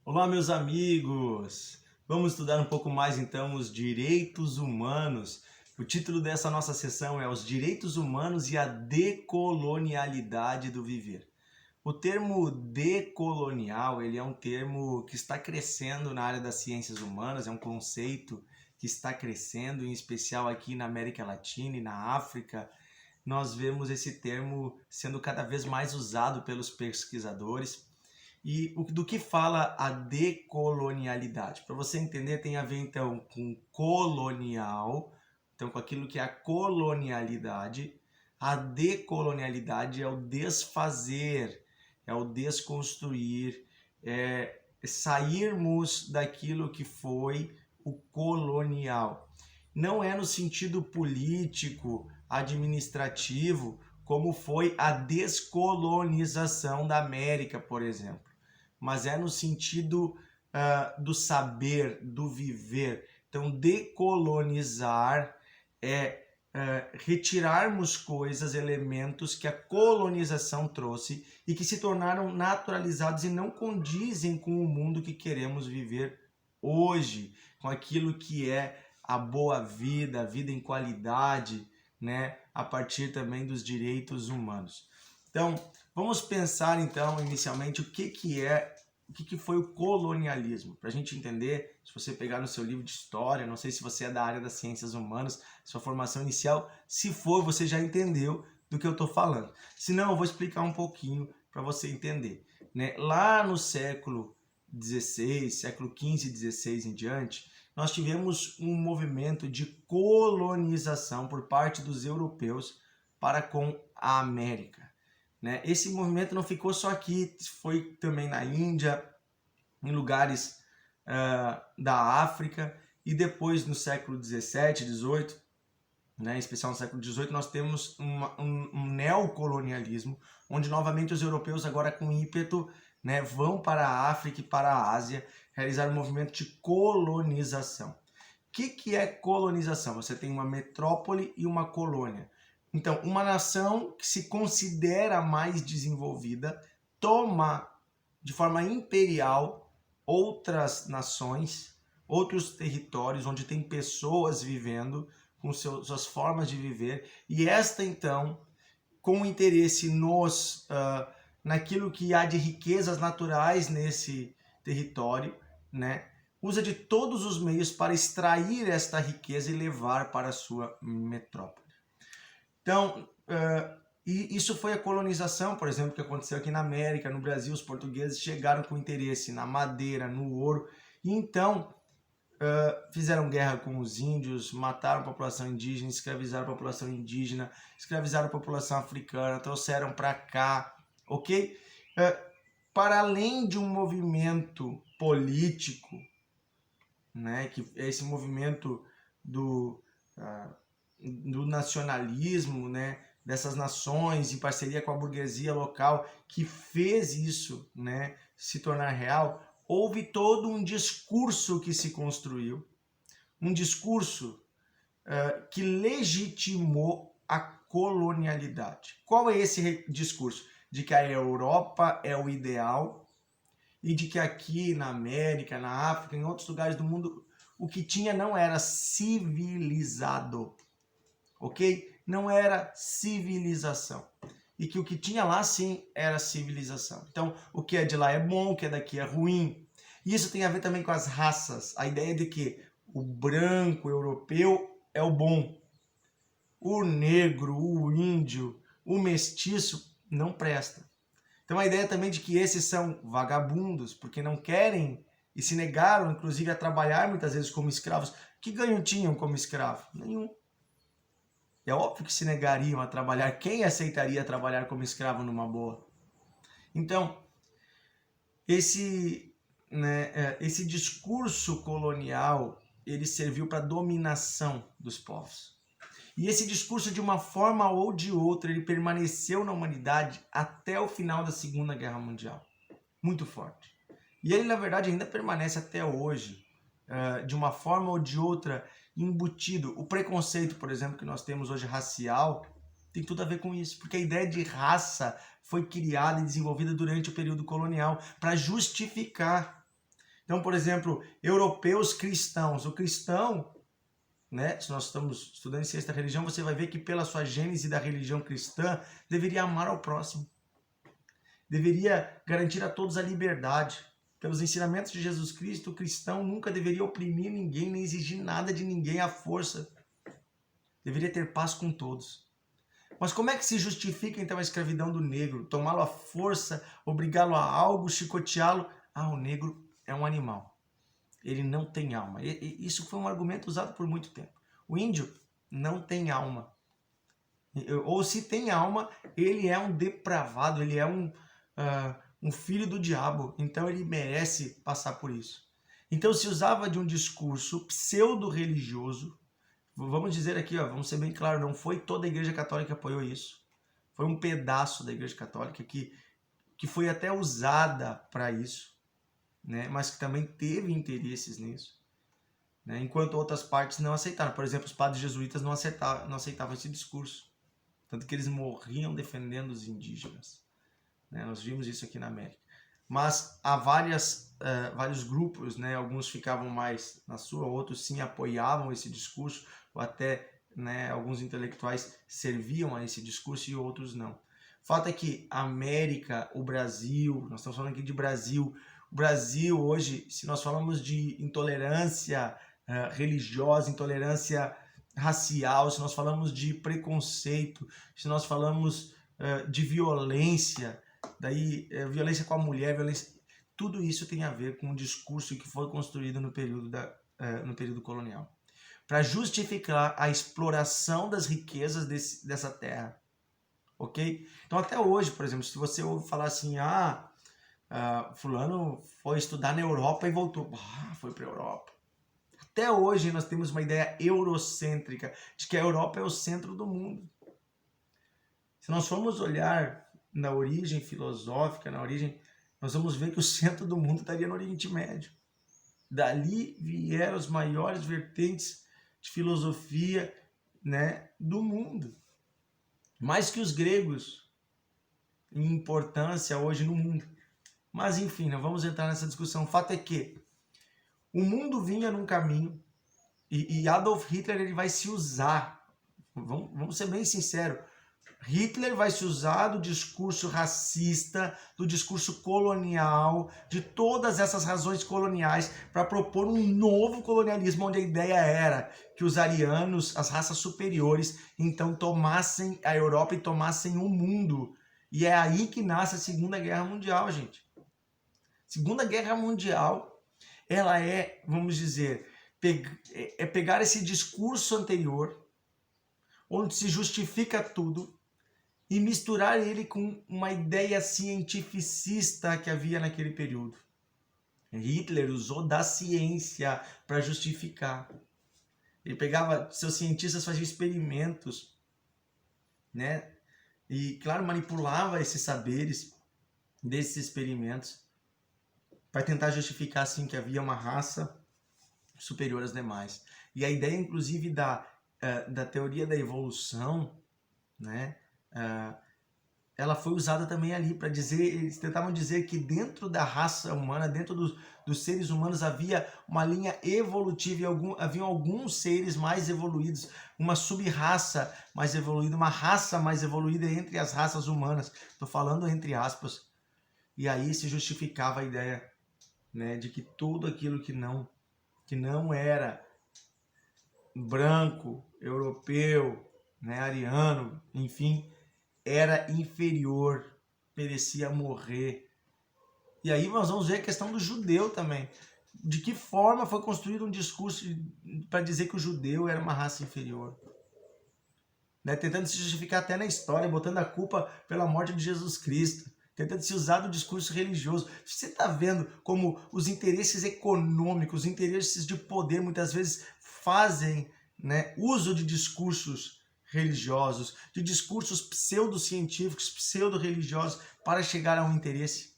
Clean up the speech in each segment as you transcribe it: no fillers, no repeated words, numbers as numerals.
Olá, meus amigos! Vamos estudar um pouco mais então os direitos humanos. O título dessa nossa sessão é Os Direitos Humanos e a Decolonialidade do Viver. O termo decolonial, ele é um termo que está crescendo na área das ciências humanas, é um conceito que está crescendo, em especial aqui na América Latina e na África. Nós vemos esse termo sendo cada vez mais usado pelos pesquisadores. E do que fala a decolonialidade? Para você entender, tem a ver então com colonial, então com aquilo que é a colonialidade. A decolonialidade é o desfazer, é o desconstruir, é sairmos daquilo que foi o colonial. Não é no sentido político, administrativo, como foi a descolonização da América, por exemplo, mas é no sentido do saber, do viver. Então, decolonizar é retirarmos coisas, elementos que a colonização trouxe e que se tornaram naturalizados e não condizem com o mundo que queremos viver hoje, com aquilo que é a boa vida, a vida em qualidade, né, a partir também dos direitos humanos. Então, vamos pensar então inicialmente o que foi o colonialismo, para a gente entender. Se você pegar no seu livro de história, não sei se você é da área das ciências humanas, sua formação inicial, se for, você já entendeu do que eu estou falando. Se não, eu vou explicar um pouquinho para você entender. Né? Lá no século XVI, século XV e XVI em diante, nós tivemos um movimento de colonização por parte dos europeus para com a América. Né? Esse movimento não ficou só aqui, foi também na Índia, em lugares da África, e depois no século XVII, XVIII, né, em especial no século XVIII, nós temos um neocolonialismo, onde novamente os europeus, agora com ímpeto, né, vão para a África e para a Ásia realizar um movimento de colonização. O que é colonização? Você tem uma metrópole e uma colônia. Então, uma nação que se considera mais desenvolvida toma de forma imperial outras nações, outros territórios onde tem pessoas vivendo com suas formas de viver, e esta então, com interesse naquilo que há de riquezas naturais nesse território, né, usa de todos os meios para extrair esta riqueza e levar para a sua metrópole. Então, e isso foi a colonização, por exemplo, que aconteceu aqui na América, no Brasil. Os portugueses chegaram com interesse na madeira, no ouro, e então fizeram guerra com os índios, mataram a população indígena, escravizaram a população indígena, escravizaram a população africana, trouxeram para cá, ok? Para além de um movimento político, né, que é esse movimento do nacionalismo, né, dessas nações em parceria com a burguesia local, que fez isso, né, se tornar real, houve todo um discurso que se construiu, um discurso que legitimou a colonialidade. Qual é esse discurso? De que a Europa é o ideal e de que aqui na América, na África, em outros lugares do mundo, o que tinha não era civilizado, ok? Não era civilização. E que o que tinha lá, sim, era civilização. Então, o que é de lá é bom, o que é daqui é ruim. E isso tem a ver também com as raças. A ideia de que o branco europeu é o bom. O negro, o índio, o mestiço não presta. Então, a ideia também de que esses são vagabundos, porque não querem e se negaram, inclusive, a trabalhar muitas vezes como escravos. Que ganho tinham como escravo? Nenhum. É óbvio que se negariam a trabalhar. Quem aceitaria trabalhar como escravo numa boa? Então, esse discurso colonial, ele serviu para a dominação dos povos. E esse discurso, de uma forma ou de outra, ele permaneceu na humanidade até o final da Segunda Guerra Mundial. Muito forte. E ele, na verdade, ainda permanece até hoje, de uma forma ou de outra, embutido. O preconceito, por exemplo, que nós temos hoje racial, tem tudo a ver com isso, porque a ideia de raça foi criada e desenvolvida durante o período colonial para justificar Então, por exemplo, europeus cristãos. O cristão, né, se nós estamos estudando ciência da religião, você vai ver que pela sua gênese da religião cristã, deveria amar ao próximo. Deveria garantir a todos a liberdade. Pelos ensinamentos de Jesus Cristo, o cristão nunca deveria oprimir ninguém, nem exigir nada de ninguém à força. Deveria ter paz com todos. Mas como é que se justifica então a escravidão do negro? Tomá-lo à força, obrigá-lo a algo, chicoteá-lo? Ah, o negro é um animal. Ele não tem alma. Isso foi um argumento usado por muito tempo. O índio não tem alma. Ou se tem alma, ele é um depravado, ele é um filho do diabo. Então ele merece passar por isso. Então se usava de um discurso pseudo-religioso. Vamos dizer aqui, ó, vamos ser bem claro, não foi toda a Igreja Católica que apoiou isso. Foi um pedaço da Igreja Católica que foi até usada para isso, né? Mas que também teve interesses nisso, né? Enquanto outras partes não aceitaram. Por exemplo, os padres jesuítas não aceitavam esse discurso. Tanto que eles morriam defendendo os indígenas, né? Nós vimos isso aqui na América. Mas há vários grupos, né? Alguns ficavam mais na sua, outros sim apoiavam esse discurso, ou até, né, alguns intelectuais serviam a esse discurso e outros não. O fato é que a América, o Brasil, nós estamos falando aqui de Brasil, o Brasil hoje, se nós falamos de intolerância religiosa, intolerância racial, se nós falamos de preconceito, se nós falamos de violência, daí violência com a mulher, violência, tudo isso tem a ver com o discurso que foi construído no período colonial, para justificar a exploração das riquezas dessa terra, ok? Então até hoje, por exemplo, se você ouve falar assim, fulano foi estudar na Europa e voltou, foi para a Europa. Até hoje nós temos uma ideia eurocêntrica, de que a Europa é o centro do mundo. Se nós formos olhar na origem filosófica, nós vamos ver que o centro do mundo estaria no Oriente Médio. Dali vieram as maiores vertentes de filosofia, né, do mundo. Mais que os gregos em importância hoje no mundo. Mas enfim, não vamos entrar nessa discussão. O fato é que o mundo vinha num caminho e Adolf Hitler ele vai se usar. Vamos ser bem sinceros. Hitler vai se usar do discurso racista, do discurso colonial, de todas essas razões coloniais para propor um novo colonialismo, onde a ideia era que os arianos, as raças superiores, então tomassem a Europa e tomassem o mundo. E é aí que nasce a Segunda Guerra Mundial, gente. Segunda Guerra Mundial, ela é, vamos dizer, pegar esse discurso anterior, onde se justifica tudo, e misturar ele com uma ideia cientificista que havia naquele período. Hitler usou da ciência para justificar. Ele pegava, seus cientistas faziam experimentos, né? E, claro, manipulava esses saberes desses experimentos para tentar justificar, assim, que havia uma raça superior às demais. E a ideia, inclusive, da teoria da evolução, né? Ela foi usada também ali para dizer, eles tentavam dizer que dentro da raça humana, dentro dos seres humanos havia uma linha evolutiva e haviam alguns seres mais evoluídos, uma sub-raça mais evoluída, uma raça mais evoluída entre as raças humanas. Estou falando entre aspas. E aí se justificava a ideia, né, de que tudo aquilo que não era branco, europeu, né, ariano, enfim, era inferior, merecia morrer. E aí nós vamos ver a questão do judeu também. De que forma foi construído um discurso para dizer que o judeu era uma raça inferior? Né? Tentando se justificar até na história, botando a culpa pela morte de Jesus Cristo. Tentando se usar do discurso religioso. Você está vendo como os interesses econômicos, os interesses de poder, muitas vezes fazem, né, uso de discursos religiosos, de discursos pseudocientíficos, pseudo-religiosos, para chegar a um interesse.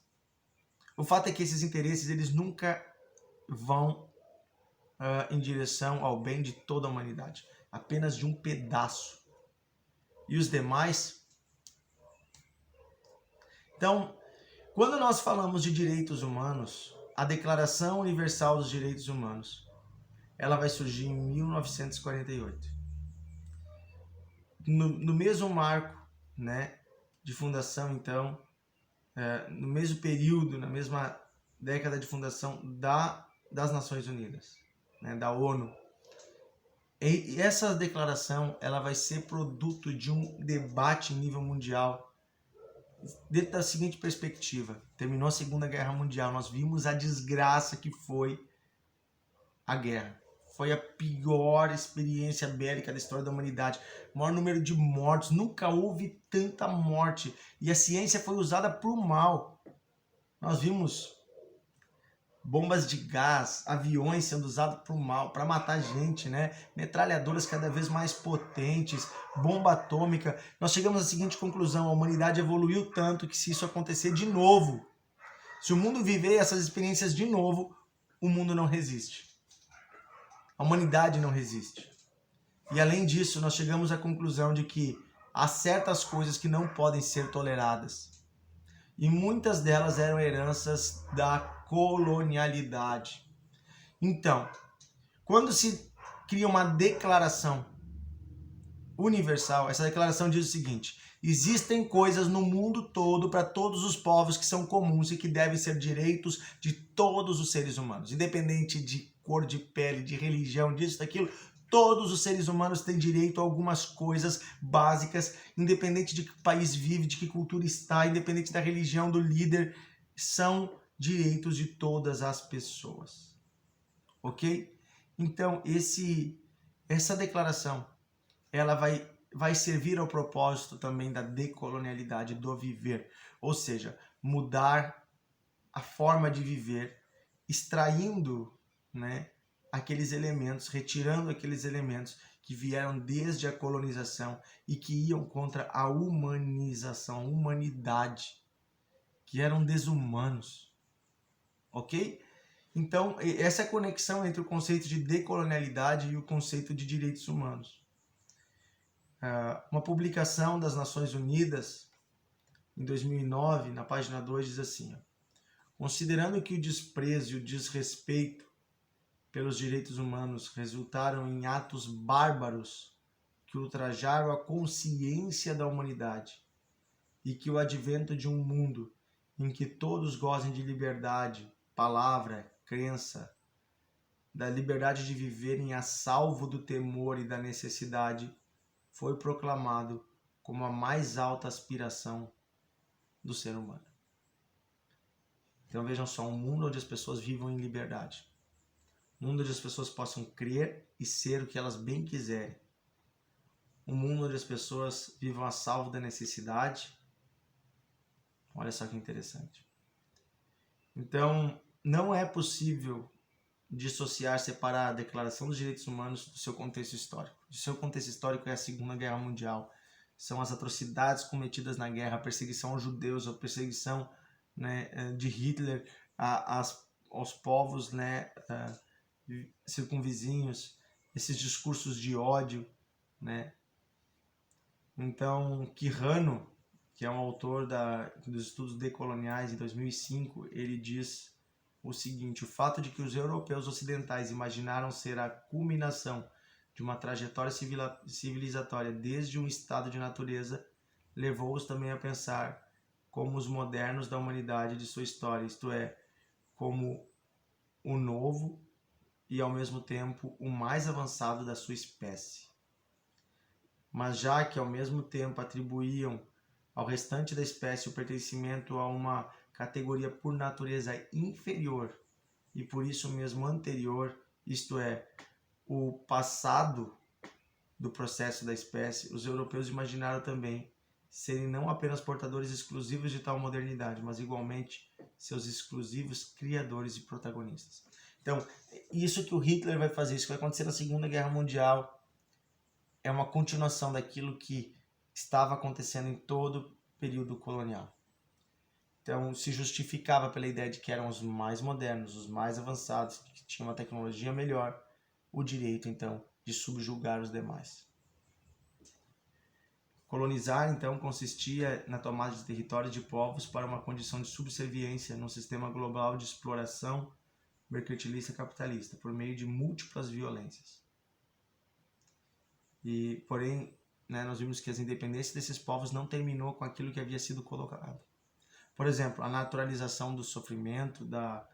O fato é que esses interesses eles nunca vão em direção ao bem de toda a humanidade, apenas de um pedaço. E os demais... Então, quando nós falamos de direitos humanos, a Declaração Universal dos Direitos Humanos, ela vai surgir em 1948. No mesmo marco, né, de fundação, então, no mesmo período, na mesma década de fundação das Nações Unidas, né, da ONU. E essa declaração ela vai ser produto de um debate em nível mundial dentro da seguinte perspectiva. Terminou a Segunda Guerra Mundial, nós vimos a desgraça que foi a guerra. Foi a pior experiência bélica da história da humanidade. O maior número de mortos. Nunca houve tanta morte. E a ciência foi usada para o mal. Nós vimos bombas de gás, aviões sendo usados para o mal, para matar gente, né? Metralhadoras cada vez mais potentes, bomba atômica. Nós chegamos à seguinte conclusão: a humanidade evoluiu tanto que se isso acontecer de novo, se o mundo viver essas experiências de novo, o mundo não resiste. A humanidade não resiste. E além disso, nós chegamos à conclusão de que há certas coisas que não podem ser toleradas. E muitas delas eram heranças da colonialidade. Então, quando se cria uma declaração universal, essa declaração diz o seguinte: existem coisas no mundo todo para todos os povos que são comuns e que devem ser direitos de todos os seres humanos, independente de cor de pele, de religião, disso, daquilo. Todos os seres humanos têm direito a algumas coisas básicas, independente de que país vive, de que cultura está, independente da religião do líder, são direitos de todas as pessoas. Ok? Então, essa declaração, ela vai servir ao propósito também da decolonialidade, do viver. Ou seja, mudar a forma de viver, extraindo, né, aqueles elementos, retirando aqueles elementos que vieram desde a colonização e que iam contra a humanização, a humanidade, que eram desumanos. Ok? Então, essa é a conexão entre o conceito de decolonialidade e o conceito de direitos humanos. Uma publicação das Nações Unidas, em 2009, na página 2, diz assim: considerando que o desprezo e o desrespeito pelos direitos humanos resultaram em atos bárbaros que ultrajaram a consciência da humanidade e que o advento de um mundo em que todos gozem de liberdade, palavra, crença, da liberdade de viverem a salvo do temor e da necessidade, foi proclamado como a mais alta aspiração do ser humano. Então vejam só, um mundo onde as pessoas vivam em liberdade. Um mundo onde as pessoas possam crer e ser o que elas bem quiserem. Um mundo onde as pessoas vivam a salvo da necessidade. Olha só que interessante. Então, não é possível dissociar, separar a Declaração dos Direitos Humanos do seu contexto histórico. O seu contexto histórico é a Segunda Guerra Mundial. São as atrocidades cometidas na guerra, a perseguição aos judeus, a perseguição, né, de Hitler aos povos, né, circunvizinhos, esses discursos de ódio, né? Então, Quijano, que é um autor dos estudos decoloniais, em 2005, ele diz o seguinte: o fato de que os europeus ocidentais imaginaram ser a culminação de uma trajetória civilizatória desde um estado de natureza levou-os também a pensar como os modernos da humanidade de sua história, isto é, como o novo e ao mesmo tempo o mais avançado da sua espécie. Mas já que ao mesmo tempo atribuíam ao restante da espécie o pertencimento a uma categoria por natureza inferior e por isso mesmo anterior, isto é, o passado do processo da espécie, os europeus imaginaram também serem não apenas portadores exclusivos de tal modernidade, mas igualmente seus exclusivos criadores e protagonistas. Então, isso que o Hitler vai fazer, isso que vai acontecer na Segunda Guerra Mundial, é uma continuação daquilo que estava acontecendo em todo o período colonial. Então, se justificava pela ideia de que eram os mais modernos, os mais avançados, que tinham uma tecnologia melhor, o direito, então, de subjugar os demais. Colonizar, então, consistia na tomada de territórios de povos para uma condição de subserviência num sistema global de exploração mercantilista capitalista, por meio de múltiplas violências. Porém, nós vimos que as independências desses povos não terminou com aquilo que havia sido colocado. Por exemplo, a naturalização do sofrimento, da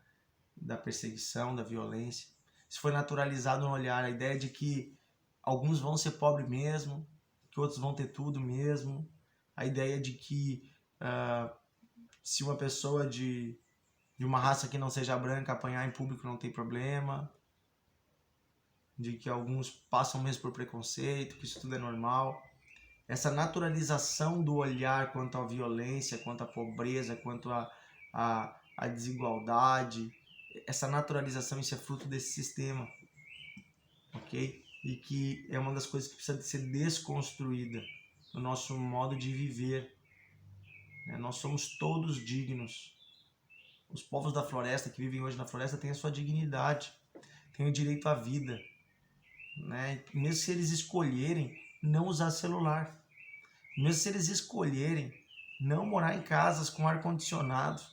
perseguição, da violência. Isso foi naturalizado no olhar, a ideia de que alguns vão ser pobres mesmo, que outros vão ter tudo mesmo, a ideia de que se uma pessoa de uma raça que não seja branca apanhar em público não tem problema, de que alguns passam mesmo por preconceito, que isso tudo é normal. Essa naturalização do olhar quanto à violência, quanto à pobreza, quanto à desigualdade, essa naturalização, isso é fruto desse sistema, ok? E que é uma das coisas que precisa ser desconstruída no nosso modo de viver. Nós somos todos dignos. Os povos da floresta que vivem hoje na floresta têm a sua dignidade, têm o direito à vida, né? Mesmo se eles escolherem não usar celular, mesmo se eles escolherem não morar em casas com ar-condicionado,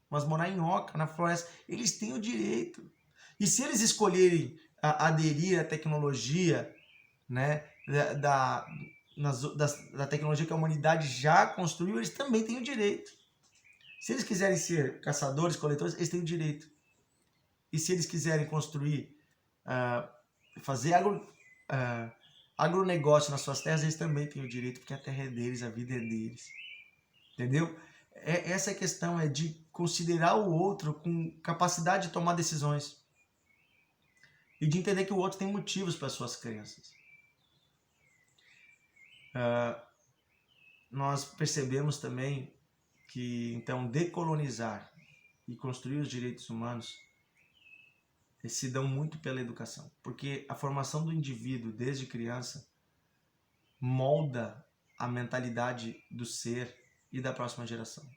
mas morar em oca, na floresta, eles têm o direito. E se eles escolherem aderir à tecnologia, né, da tecnologia que a humanidade já construiu, eles também têm o direito. Se eles quiserem ser caçadores, coletores, eles têm o direito. E se eles quiserem construir, fazer agronegócio nas suas terras, eles também têm o direito, porque a terra é deles, a vida é deles. Entendeu? Essa questão é de considerar o outro com capacidade de tomar decisões. E de entender que o outro tem motivos para as suas crenças. Nós percebemos também que, então, decolonizar e construir os direitos humanos se dão muito pela educação. Porque a formação do indivíduo desde criança molda a mentalidade do ser e da próxima geração.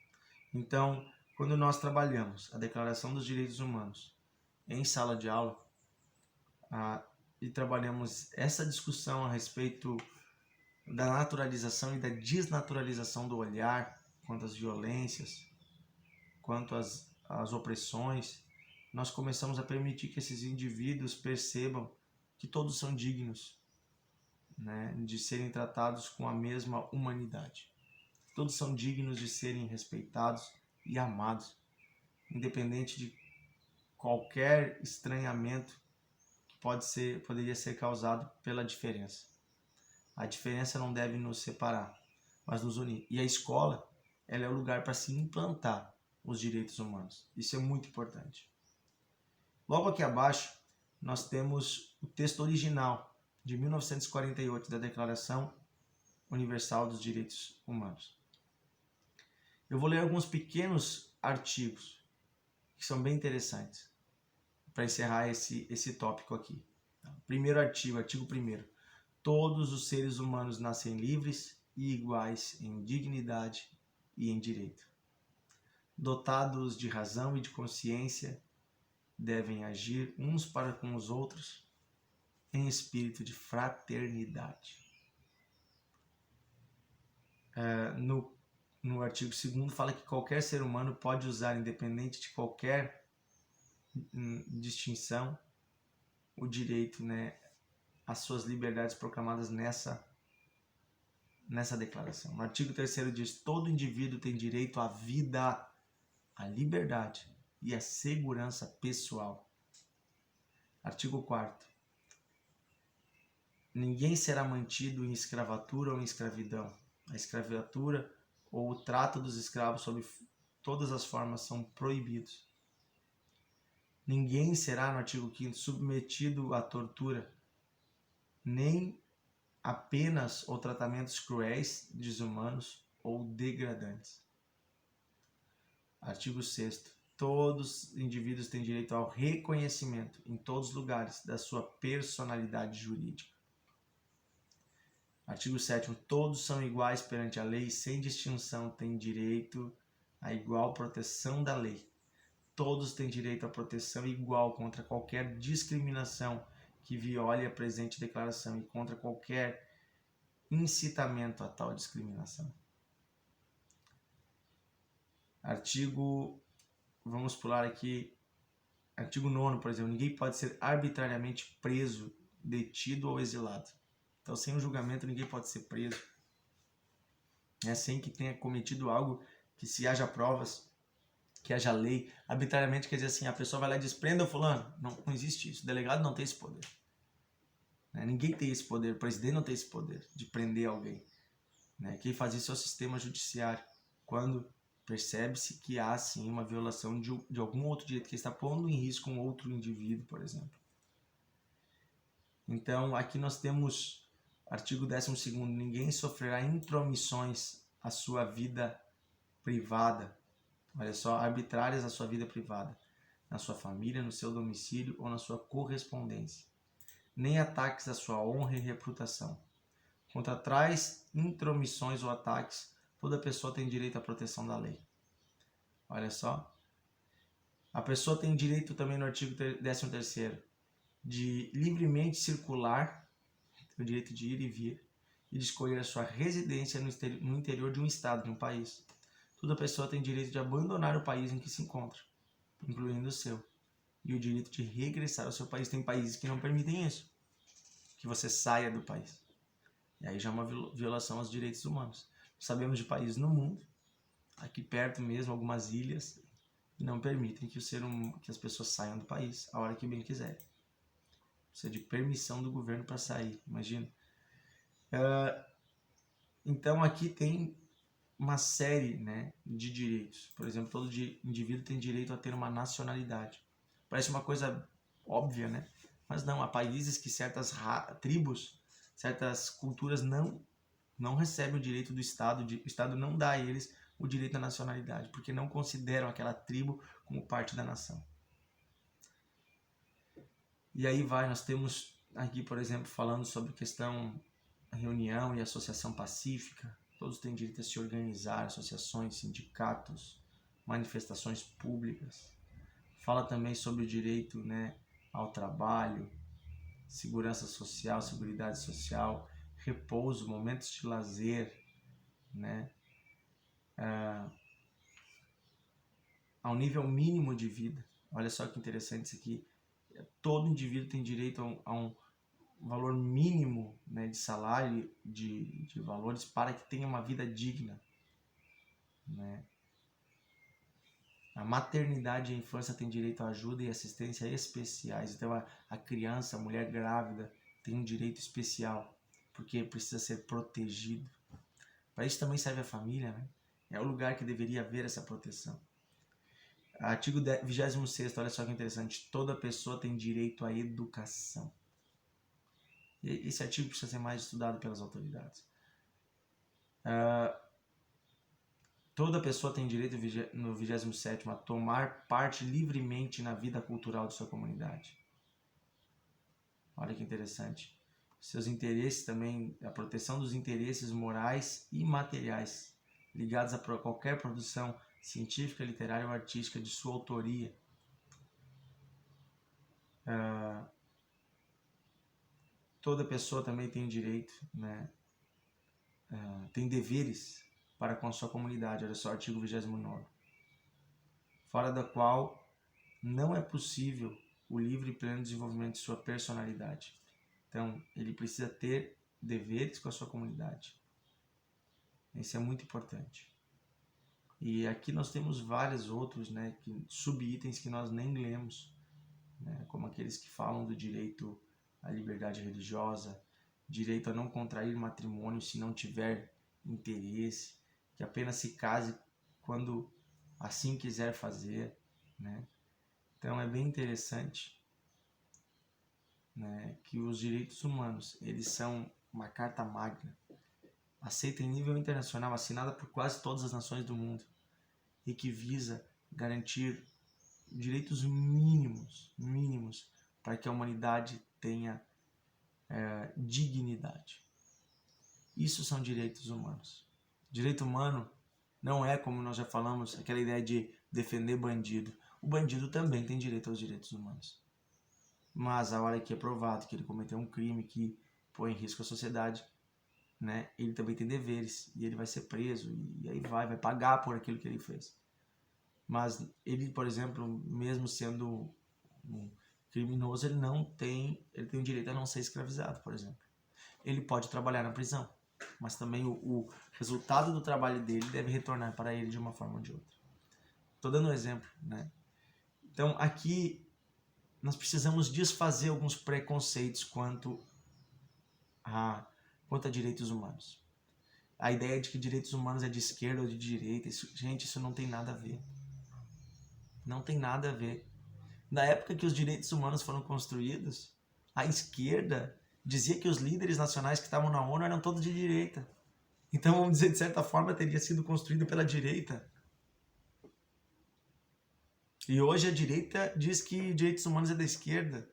Então, quando nós trabalhamos a Declaração dos Direitos Humanos em sala de aula e trabalhamos essa discussão a respeito da naturalização e da desnaturalização do olhar quanto às violências, quanto às opressões, nós começamos a permitir que esses indivíduos percebam que todos são dignos, né, de serem tratados com a mesma humanidade. Todos são dignos de serem respeitados e amados, independente de qualquer estranhamento que poderia ser causado pela diferença. A diferença não deve nos separar, mas nos unir. E a escola, ela é o lugar para se implantar os direitos humanos. Isso é muito importante. Logo aqui abaixo, nós temos o texto original de 1948 da Declaração Universal dos Direitos Humanos. Eu vou ler alguns pequenos artigos que são bem interessantes para encerrar esse tópico aqui. Primeiro artigo 1º. Todos os seres humanos nascem livres e iguais em dignidade e em direito. Dotados de razão e de consciência, devem agir uns para com os outros em espírito de fraternidade. No artigo 2º fala que qualquer ser humano pode usar, independente de qualquer distinção, o direito, né, às suas liberdades proclamadas nessa declaração. No artigo 3º diz: todo indivíduo tem direito à vida, à liberdade e à segurança pessoal. Artigo 4º. Ninguém será mantido em escravatura ou em escravidão. A escravatura ou o trato dos escravos sob todas as formas são proibidos. Ninguém será, no artigo 5º, submetido à tortura, nem a penas ou tratamentos cruéis, desumanos ou degradantes. Artigo 6º. Todos os indivíduos têm direito ao reconhecimento, em todos os lugares, da sua personalidade jurídica. Artigo 7º. Todos são iguais perante a lei e, sem distinção, têm direito à igual proteção da lei. Todos têm direito à proteção igual contra qualquer discriminação que viole a presente declaração e contra qualquer incitamento a tal discriminação. Vamos pular aqui, artigo 9º, por exemplo, ninguém pode ser arbitrariamente preso, detido ou exilado. Então, sem um julgamento, ninguém pode ser preso, sem que tenha cometido algo, que se haja provas, que haja lei. Arbitrariamente quer dizer assim, a pessoa vai lá e diz, prenda o fulano. Não existe isso, o delegado não tem esse poder. Ninguém tem esse poder, o presidente não tem esse poder de prender alguém. Quem faz isso é o sistema judiciário, quando percebe-se que há sim uma violação de algum outro direito, que está pondo em risco um outro indivíduo, por exemplo. Então, aqui nós temos artigo 12º, ninguém sofrerá intromissões à sua vida privada, olha só, arbitrárias à sua vida privada, na sua família, no seu domicílio ou na sua correspondência, nem ataques à sua honra e reputação. Contra tais intromissões ou ataques, toda pessoa tem direito à proteção da lei. Olha só. A pessoa tem direito também no artigo 13º de livremente circular, tem o direito de ir e vir, e de escolher a sua residência no interior de um estado, de um país. Toda pessoa tem direito de abandonar o país em que se encontra, incluindo o seu, e o direito de regressar ao seu país. Tem países que não permitem isso, que você saia do país. E aí já é uma violação aos direitos humanos. Sabemos de países no mundo, aqui perto mesmo, algumas ilhas, que não permitem que as pessoas saiam do país a hora que bem quiserem. Precisa de permissão do governo para sair, imagina. Então aqui tem uma série, de direitos. Por exemplo, todo indivíduo tem direito a ter uma nacionalidade. Parece uma coisa óbvia, mas não. Há países que certas tribos, certas culturas não recebem o direito do Estado. O Estado não dá a eles o direito à nacionalidade, porque não consideram aquela tribo como parte da nação. E aí nós temos aqui, por exemplo, falando sobre questão reunião e associação pacífica. Todos têm direito a se organizar, associações, sindicatos, manifestações públicas. Fala também sobre o direito, ao trabalho, segurança social, seguridade social, repouso, momentos de lazer, ao nível mínimo de vida. Olha só que interessante isso aqui. Todo indivíduo tem direito a um valor mínimo, de salário, de valores, para que tenha uma vida digna. A maternidade e a infância têm direito a ajuda e assistência especiais. Então a criança, a mulher grávida, tem um direito especial, porque precisa ser protegido. Para isso também serve a família, É o lugar que deveria haver essa proteção. Artigo 26º, olha só que interessante. Toda pessoa tem direito à educação. E esse artigo precisa ser mais estudado pelas autoridades. Toda pessoa tem direito, no 27º, a tomar parte livremente na vida cultural de sua comunidade. Olha que interessante. Seus interesses também, a proteção dos interesses morais e materiais ligados a qualquer produção científica, literária ou artística de sua autoria. Toda pessoa também tem direito, tem deveres para com a sua comunidade. Olha só, artigo 29º. Fora da qual não é possível o livre e pleno desenvolvimento de sua personalidade. Então, ele precisa ter deveres com a sua comunidade. Isso é muito importante. E aqui nós temos vários outros, subitens que nós nem lemos, como aqueles que falam do direito à liberdade religiosa, direito a não contrair matrimônio se não tiver interesse, que apenas se case quando assim quiser fazer, Então é bem interessante, que os direitos humanos, eles são uma carta magna, aceita em nível internacional, assinada por quase todas as nações do mundo, e que visa garantir direitos mínimos para que a humanidade tenha dignidade. Isso são direitos humanos. Direito humano não é, como nós já falamos, aquela ideia de defender bandido. O bandido também tem direito aos direitos humanos. Mas a hora que é provado que ele cometeu um crime que põe em risco a sociedade, né, ele também tem deveres e ele vai ser preso e aí vai pagar por aquilo que ele fez. Mas ele, por exemplo, mesmo sendo um criminoso, ele tem o direito a não ser escravizado, por exemplo. Ele pode trabalhar na prisão, mas também o resultado do trabalho dele deve retornar para ele de uma forma ou de outra. Estou dando um exemplo, né? Então, aqui nós precisamos desfazer alguns preconceitos quanto a direitos humanos. A ideia de que direitos humanos é de esquerda ou de direita, gente, isso não tem nada a ver. Não tem nada a ver. Na época que os direitos humanos foram construídos, a esquerda dizia que os líderes nacionais que estavam na ONU eram todos de direita. Então, vamos dizer, de certa forma, teria sido construído pela direita. E hoje a direita diz que direitos humanos é da esquerda.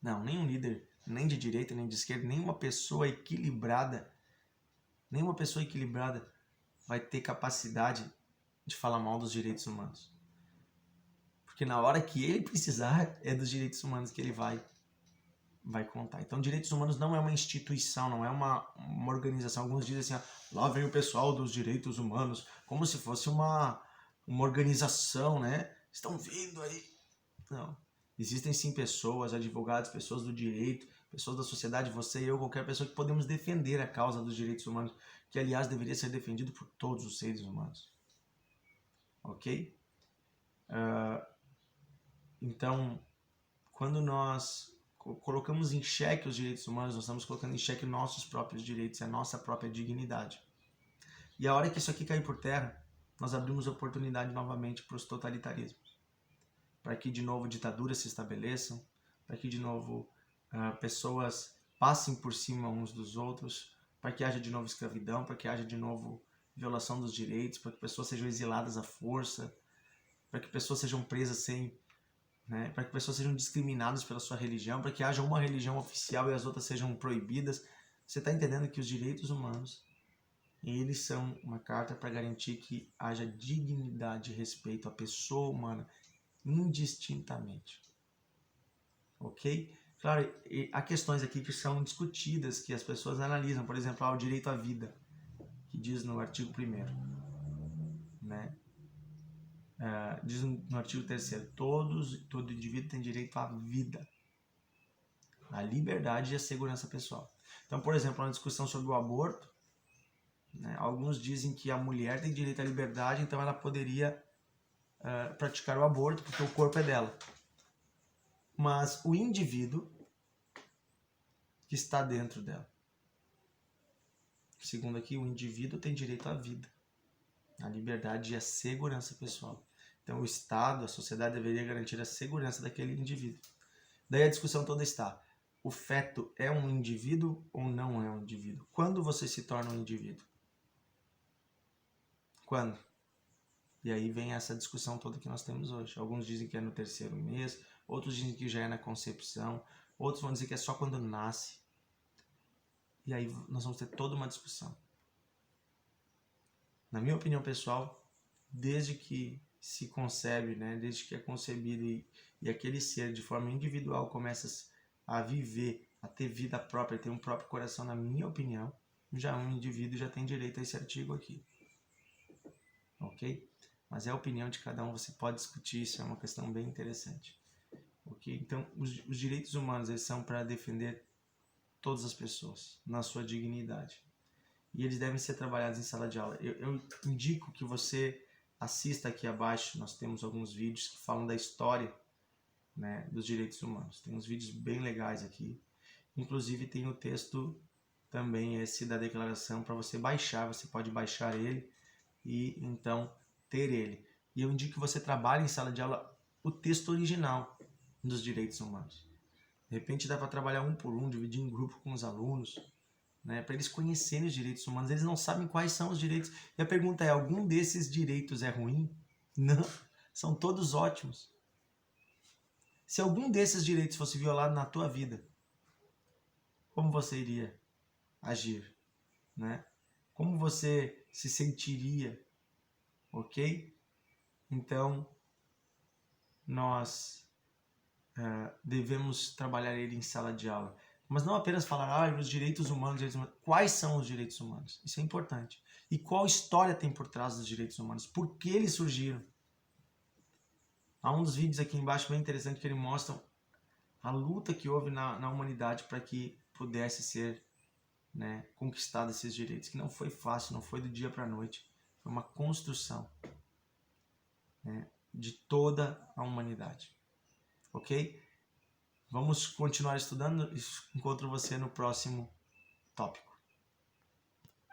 Não, nenhum líder, nem de direita, nem de esquerda, nenhuma pessoa equilibrada vai ter capacidade de falar mal dos direitos humanos. Porque na hora que ele precisar, é dos direitos humanos que ele vai contar. Então, direitos humanos não é uma instituição, não é uma organização. Alguns dizem assim, lá vem o pessoal dos direitos humanos, como se fosse uma organização, né? Estão vindo aí. Não. Existem sim pessoas, advogados, pessoas do direito, pessoas da sociedade, você e eu, qualquer pessoa que podemos defender a causa dos direitos humanos, que aliás deveria ser defendido por todos os seres humanos. Ok? Então, quando nós colocamos em xeque os direitos humanos, nós estamos colocando em xeque nossos próprios direitos e a nossa própria dignidade. E a hora que isso aqui cair por terra, nós abrimos oportunidade novamente para os totalitarismos. Para que de novo ditaduras se estabeleçam, para que de novo pessoas passem por cima uns dos outros, para que haja de novo escravidão, para que haja de novo violação dos direitos, para que pessoas sejam exiladas à força, para que pessoas sejam presas sem... né, para que pessoas sejam discriminadas pela sua religião, para que haja uma religião oficial e as outras sejam proibidas. Você está entendendo que os direitos humanos, eles são uma carta para garantir que haja dignidade e respeito à pessoa humana, indistintamente. Ok? Claro, há questões aqui que são discutidas, que as pessoas analisam. Por exemplo, o direito à vida, que diz no artigo 1º, né? Diz no artigo 3º, todo indivíduo tem direito à vida, à liberdade e à segurança pessoal. Então, por exemplo, na discussão sobre o aborto, né, alguns dizem que a mulher tem direito à liberdade, então ela poderia praticar o aborto, porque o corpo é dela. Mas o indivíduo que está dentro dela, segundo aqui, o indivíduo tem direito à vida, à liberdade e à segurança pessoal. Então o Estado, a sociedade deveria garantir a segurança daquele indivíduo. Daí a discussão toda está: o feto é um indivíduo ou não é um indivíduo? Quando você se torna um indivíduo? Quando? E aí vem essa discussão toda que nós temos hoje. Alguns dizem que é no 3º mês, outros dizem que já é na concepção, outros vão dizer que é só quando nasce. E aí nós vamos ter toda uma discussão. Na minha opinião pessoal, desde que se concebe, né, desde que é concebido e aquele ser de forma individual começa a viver, a ter vida própria, a ter um próprio coração, na minha opinião, já um indivíduo já tem direito a esse artigo aqui. Ok? Mas é a opinião de cada um, você pode discutir, isso é uma questão bem interessante. Ok? Então, os direitos humanos, eles são para defender todas as pessoas, na sua dignidade. E eles devem ser trabalhados em sala de aula. Eu indico que você assista aqui abaixo, nós temos alguns vídeos que falam da história, né, dos direitos humanos. Tem uns vídeos bem legais aqui. Inclusive tem o texto também esse da declaração para você baixar, você pode baixar ele e então ter ele. E eu indico que você trabalhe em sala de aula o texto original dos direitos humanos. De repente dá para trabalhar um por um, dividir em grupo com os alunos, né, para eles conhecerem os direitos humanos. Eles não sabem quais são os direitos. E a pergunta é, algum desses direitos é ruim? Não, são todos ótimos. Se algum desses direitos fosse violado na tua vida, como você iria agir? Né? Como você se sentiria? Ok? Então, nós devemos trabalhar ele em sala de aula. Mas não apenas falar, os direitos humanos, quais são os direitos humanos? Isso é importante. E qual história tem por trás dos direitos humanos? Por que eles surgiram? Há um dos vídeos aqui embaixo bem interessante que ele mostra a luta que houve na humanidade para que pudesse ser, né, conquistado esses direitos, que não foi fácil, não foi do dia para a noite. Foi uma construção, né, de toda a humanidade. Ok? Vamos continuar estudando. Encontro você no próximo tópico.